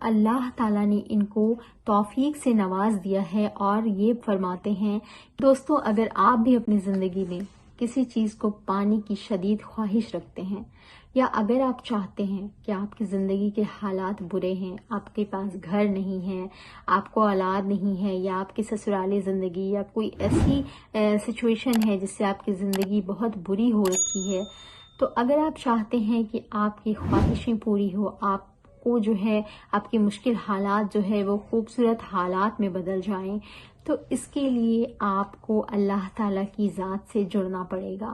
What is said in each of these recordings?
اللہ تعالیٰ نے ان کو توفیق سے نواز دیا ہے اور یہ فرماتے ہیں دوستو، اگر آپ بھی اپنی زندگی میں کسی چیز کو پانے کی شدید خواہش رکھتے ہیں، یا اگر آپ چاہتے ہیں کہ آپ کی زندگی کے حالات برے ہیں، آپ کے پاس گھر نہیں ہے، آپ کو اولاد نہیں ہے، یا آپ کی سسرالی زندگی یا کوئی ایسی سچویشن ہے جس سے آپ کی زندگی بہت بری ہو رکھی ہے، تو اگر آپ چاہتے ہیں کہ آپ کی خواہشیں پوری ہو، آپ کو جو ہے آپ کے مشکل حالات جو ہے وہ خوبصورت حالات میں بدل جائیں، تو اس کے لیے آپ کو اللہ تعالیٰ کی ذات سے جڑنا پڑے گا۔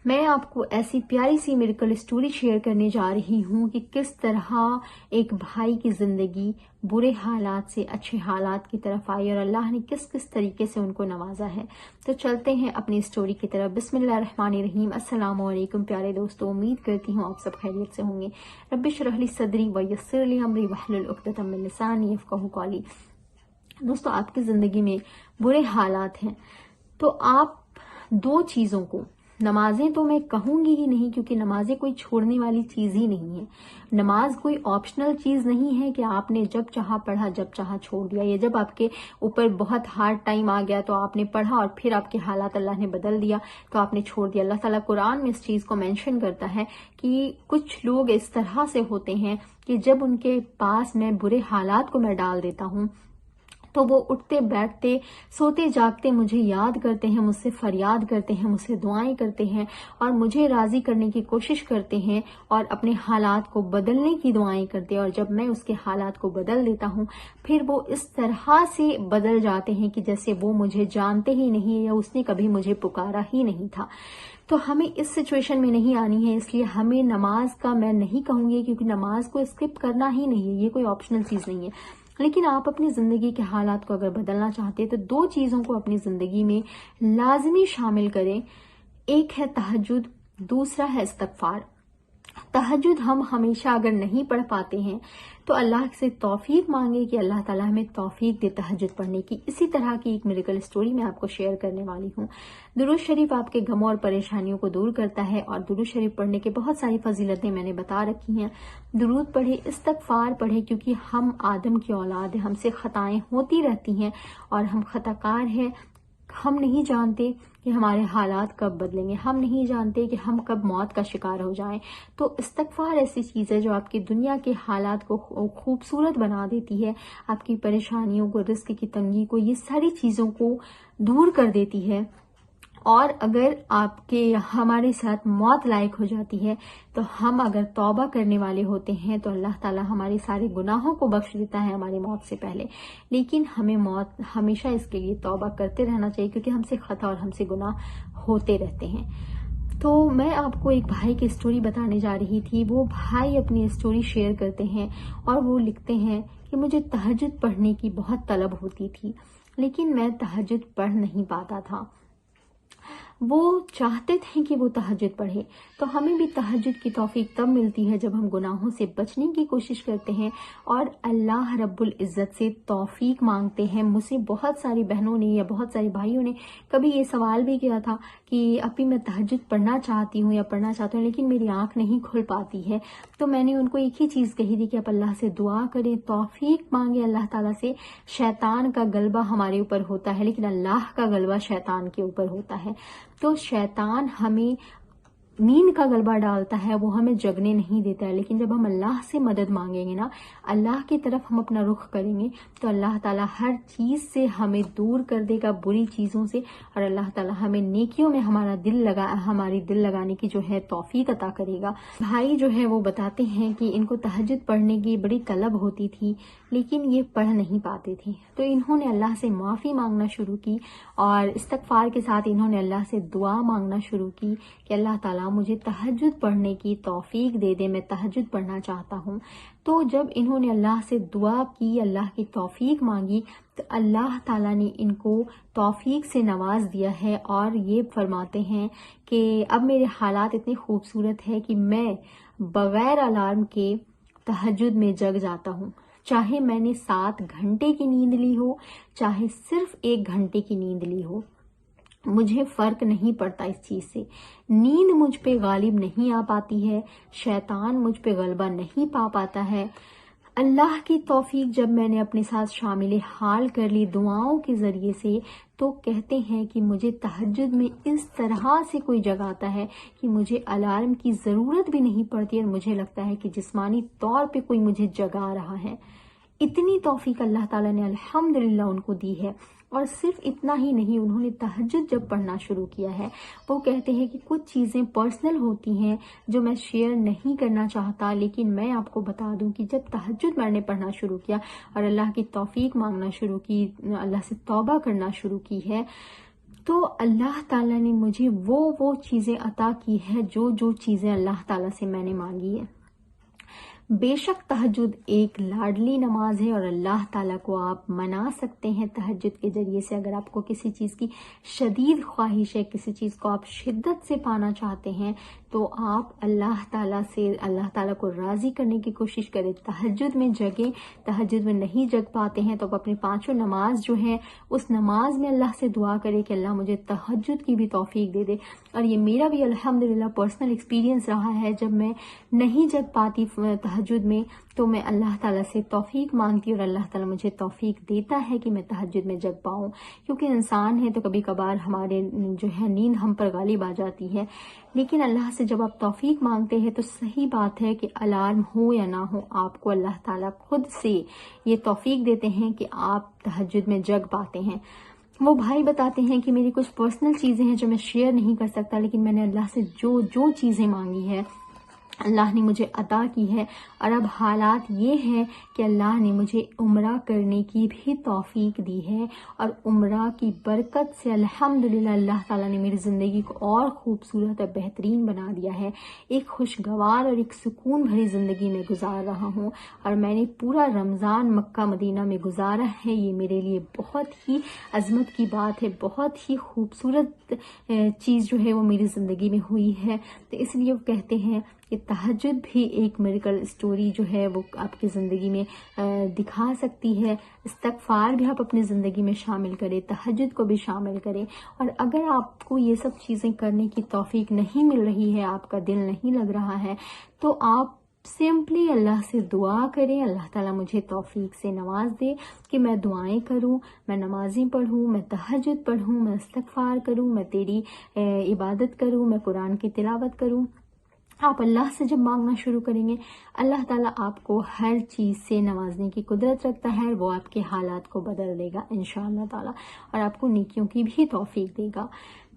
میں آپ کو ایسی پیاری سی میریکل اسٹوری شیئر کرنے جا رہی ہوں کہ کس طرح ایک بھائی کی زندگی برے حالات سے اچھے حالات کی طرف آئی اور اللہ نے کس کس طریقے سے ان کو نوازا ہے۔ تو چلتے ہیں اپنی اسٹوری کی طرف۔ بسم اللہ الرحمن الرحیم۔ السلام علیکم پیارے دوستو، امید کرتی ہوں آپ سب خیریت سے ہوں گے۔ رب اشرح لی صدری ویسر لی امری واحلل عقدۃ من لسانی یفقہوا قولی۔ دوستو، آپ کی زندگی میں برے حالات ہیں تو آپ دو چیزوں کو، نمازیں تو میں کہوں گی ہی نہیں کیونکہ نمازیں کوئی چھوڑنے والی چیز ہی نہیں ہے، نماز کوئی آپشنل چیز نہیں ہے کہ آپ نے جب چاہا پڑھا، جب چاہا چھوڑ دیا، یا جب آپ کے اوپر بہت ہارڈ ٹائم آ گیا تو آپ نے پڑھا اور پھر آپ کے حالات اللہ نے بدل دیا تو آپ نے چھوڑ دیا۔ اللہ تعالیٰ قرآن میں اس چیز کو مینشن کرتا ہے کہ کچھ لوگ اس طرح سے ہوتے ہیں کہ جب ان کے پاس میں برے حالات کو میں ڈال دیتا ہوں تو وہ اٹھتے بیٹھتے سوتے جاگتے مجھے یاد کرتے ہیں، مجھ سے فریاد کرتے ہیں، مجھ سے دعائیں کرتے ہیں اور مجھے راضی کرنے کی کوشش کرتے ہیں اور اپنے حالات کو بدلنے کی دعائیں کرتے ہیں، اور جب میں اس کے حالات کو بدل دیتا ہوں پھر وہ اس طرح سے بدل جاتے ہیں کہ جیسے وہ مجھے جانتے ہی نہیں یا اس نے کبھی مجھے پکارا ہی نہیں تھا۔ تو ہمیں اس سچویشن میں نہیں آنی ہے، اس لیے ہمیں نماز کا میں نہیں کہوں گی کیونکہ نماز کو اسکپ کرنا ہی نہیں ہے، یہ کوئی آپشنل چیز نہیں ہے، لیکن آپ اپنی زندگی کے حالات کو اگر بدلنا چاہتے ہیں تو دو چیزوں کو اپنی زندگی میں لازمی شامل کریں۔ ایک ہے تہجد، دوسرا ہے استغفار۔ تہجد ہم ہمیشہ اگر نہیں پڑھ پاتے ہیں تو اللہ سے توفیق مانگے کہ اللہ تعالیٰ ہمیں توفیق دے تہجد پڑھنے کی۔ اسی طرح کی ایک میریکل اسٹوری میں آپ کو شیئر کرنے والی ہوں۔ درود شریف آپ کے غموں اور پریشانیوں کو دور کرتا ہے اور درود شریف پڑھنے کے بہت ساری فضیلتیں میں نے بتا رکھی ہیں۔ درود پڑھے، استغفار پڑھے، کیونکہ ہم آدم کی اولاد ہیں، ہم سے خطائیں ہوتی رہتی ہیں اور ہم خطا کار ہیں۔ ہم نہیں جانتے کہ ہمارے حالات کب بدلیں گے، ہم نہیں جانتے کہ ہم کب موت کا شکار ہو جائیں۔ تو استغفار ایسی چیز ہے جو آپ کی دنیا کے حالات کو خوبصورت بنا دیتی ہے، آپ کی پریشانیوں کو، رزق کی تنگی کو، یہ ساری چیزوں کو دور کر دیتی ہے۔ اور اگر آپ کے ہمارے ساتھ موت لائق ہو جاتی ہے تو ہم اگر توبہ کرنے والے ہوتے ہیں تو اللہ تعالیٰ ہمارے سارے گناہوں کو بخش دیتا ہے ہماری موت سے پہلے، لیکن ہمیں موت ہمیشہ اس کے لیے توبہ کرتے رہنا چاہیے کیونکہ ہم سے خطا اور ہم سے گناہ ہوتے رہتے ہیں۔ تو میں آپ کو ایک بھائی کی اسٹوری بتانے جا رہی تھی۔ وہ بھائی اپنی اسٹوری شیئر کرتے ہیں اور وہ لکھتے ہیں کہ مجھے تہجد پڑھنے کی بہت طلب ہوتی تھی لیکن میں تہجد پڑھ نہیں پاتا تھا۔ وہ چاہتے تھے کہ وہ تہجد پڑھے، تو ہمیں بھی تہجد کی توفیق تب ملتی ہے جب ہم گناہوں سے بچنے کی کوشش کرتے ہیں اور اللہ رب العزت سے توفیق مانگتے ہیں۔ مجھ سے بہت ساری بہنوں نے یا بہت سارے بھائیوں نے کبھی یہ سوال بھی کیا تھا کہ ابھی میں تہجد پڑھنا چاہتی ہوں یا پڑھنا چاہتا ہوں لیکن میری آنکھ نہیں کھل پاتی ہے، تو میں نے ان کو ایک ہی چیز کہی تھی کہ آپ اللہ سے دعا کریں، توفیق مانگیں اللہ تعالیٰ سے۔ شیطان کا غلبہ ہمارے اوپر ہوتا ہے لیکن اللہ کا غلبہ شیطان کے اوپر ہوتا ہے۔ تو شیطان ہمیں نیند کا غلبہ ڈالتا ہے، وہ ہمیں جگنے نہیں دیتا ہے، لیکن جب ہم اللہ سے مدد مانگیں گے نا، اللہ کی طرف ہم اپنا رخ کریں گے تو اللہ تعالیٰ ہر چیز سے ہمیں دور کر دے گا، بری چیزوں سے، اور اللہ تعالیٰ ہمیں نیکیوں میں ہماری دل لگانے کی جو ہے توفیق عطا کرے گا۔ بھائی جو ہے وہ بتاتے ہیں کہ ان کو تہجد پڑھنے کی بڑی طلب ہوتی تھی لیکن یہ پڑھ نہیں پاتے تھے، تو انہوں نے اللہ سے معافی مانگنا شروع کی اور استغفار کے ساتھ انہوں نے اللہ سے دعا مانگنا شروع کی کہ اللہ تعالیٰ مجھے تہجد پڑھنے کی توفیق دے دے، میں تہجد پڑھنا چاہتا ہوں۔ تو جب انہوں نے اللہ سے دعا کی، اللہ کی توفیق مانگی، تو اللہ تعالیٰ نے ان کو توفیق سے نواز دیا ہے اور یہ فرماتے ہیں کہ اب میرے حالات اتنے خوبصورت ہیں کہ میں بغیر الارم کے تہجد میں جگ جاتا ہوں، چاہے میں نے 7 گھنٹے کی نیند لی ہو، چاہے صرف 1 گھنٹے کی نیند لی ہو، مجھے فرق نہیں پڑتا اس چیز سے۔ نیند مجھ پہ غالب نہیں آ پاتی ہے، شیطان مجھ پہ غلبہ نہیں پا پاتا ہے۔ اللہ کی توفیق جب میں نے اپنے ساتھ شامل حال کر لی دعاؤں کے ذریعے سے، تو کہتے ہیں کہ مجھے تہجد میں اس طرح سے کوئی جگاتا ہے کہ مجھے الارم کی ضرورت بھی نہیں پڑتی، اور مجھے لگتا ہے کہ جسمانی طور پہ کوئی مجھے جگا رہا ہے۔ اتنی توفیق اللہ تعالیٰ نے الحمدللہ ان کو دی ہے۔ اور صرف اتنا ہی نہیں، انہوں نے تہجد جب پڑھنا شروع کیا ہے، وہ کہتے ہیں کہ کچھ چیزیں پرسنل ہوتی ہیں جو میں شیئر نہیں کرنا چاہتا، لیکن میں آپ کو بتا دوں کہ جب تہجد میں نے پڑھنا شروع کیا اور اللہ کی توفیق مانگنا شروع کی، اللہ سے توبہ کرنا شروع کی ہے، تو اللہ تعالیٰ نے مجھے وہ چیزیں عطا کی ہے جو چیزیں اللہ تعالیٰ سے میں نے مانگی ہے۔ بے شک تہجد ایک لاڈلی نماز ہے، اور اللہ تعالیٰ کو آپ منا سکتے ہیں تہجد کے ذریعے سے۔ اگر آپ کو کسی چیز کی شدید خواہش ہے، کسی چیز کو آپ شدت سے پانا چاہتے ہیں، تو آپ اللہ تعالیٰ کو راضی کرنے کی کوشش کریں، تہجد میں جگیں۔ تہجد میں نہیں جگ پاتے ہیں تو آپ اپنی پانچوں نماز جو ہے اس نماز میں اللہ سے دعا کریں کہ اللہ مجھے تہجد کی بھی توفیق دے دے۔ اور یہ میرا بھی الحمدللہ پرسنل ایکسپیرینس رہا ہے، جب میں نہیں جگ پاتی تہجد میں تو میں اللہ تعالیٰ سے توفیق مانگتی، اور اللہ تعالیٰ مجھے توفیق دیتا ہے کہ میں تہجد میں جگ پاؤں، کیونکہ انسان ہے تو کبھی کبھار ہمارے جو ہے نیند ہم پر غالب آ جاتی ہے۔ لیکن اللہ سے جب آپ توفیق مانگتے ہیں تو صحیح بات ہے کہ الارم ہو یا نہ ہو، آپ کو اللہ تعالیٰ خود سے یہ توفیق دیتے ہیں کہ آپ تہجد میں جگ پاتے ہیں۔ وہ بھائی بتاتے ہیں کہ میری کچھ پرسنل چیزیں ہیں جو میں شیئر نہیں کر سکتا، لیکن میں نے اللہ سے جو چیزیں مانگی ہے اللہ نے مجھے عطا کی ہے۔ اور اب حالات یہ ہے کہ اللہ نے مجھے عمرہ کرنے کی بھی توفیق دی ہے، اور عمرہ کی برکت سے الحمدللہ اللہ تعالیٰ نے میری زندگی کو اور خوبصورت اور بہترین بنا دیا ہے۔ ایک خوشگوار اور ایک سکون بھری زندگی میں گزار رہا ہوں، اور میں نے پورا رمضان مکہ مدینہ میں گزارا ہے۔ یہ میرے لیے بہت ہی عظمت کی بات ہے، بہت ہی خوبصورت چیز جو ہے وہ میری زندگی میں ہوئی ہے۔ تو اس لیے وہ کہتے ہیں کہ تہجد بھی ایک میریکل اسٹوری جو ہے وہ آپ کی زندگی میں دکھا سکتی ہے۔ استغفار بھی آپ اپنی زندگی میں شامل کریں، تہجد کو بھی شامل کریں۔ اور اگر آپ کو یہ سب چیزیں کرنے کی توفیق نہیں مل رہی ہے، آپ کا دل نہیں لگ رہا ہے، تو آپ سمپلی اللہ سے دعا کریں، اللہ تعالیٰ مجھے توفیق سے نواز دے کہ میں دعائیں کروں، میں نمازیں پڑھوں، میں تہجد پڑھوں، میں استغفار کروں، میں تیری عبادت کروں، میں قرآن کی تلاوت کروں۔ آپ اللہ سے جب مانگنا شروع کریں گے، اللہ تعالیٰ آپ کو ہر چیز سے نوازنے کی قدرت رکھتا ہے، وہ آپ کے حالات کو بدل دے گا انشاءاللہ تعالیٰ، اور آپ کو نیکیوں کی بھی توفیق دے گا۔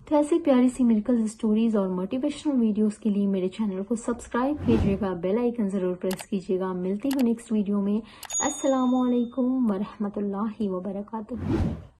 تو ایسی پیاری سی میریکل سٹوریز اور موٹیویشنل ویڈیوز کے لیے میرے چینل کو سبسکرائب کیجیے گا، بیل آئیکن ضرور پریس کیجیے گا۔ ملتی ہوں نیکسٹ ویڈیو میں۔ السلام علیکم ورحمۃ اللہ وبرکاتہ۔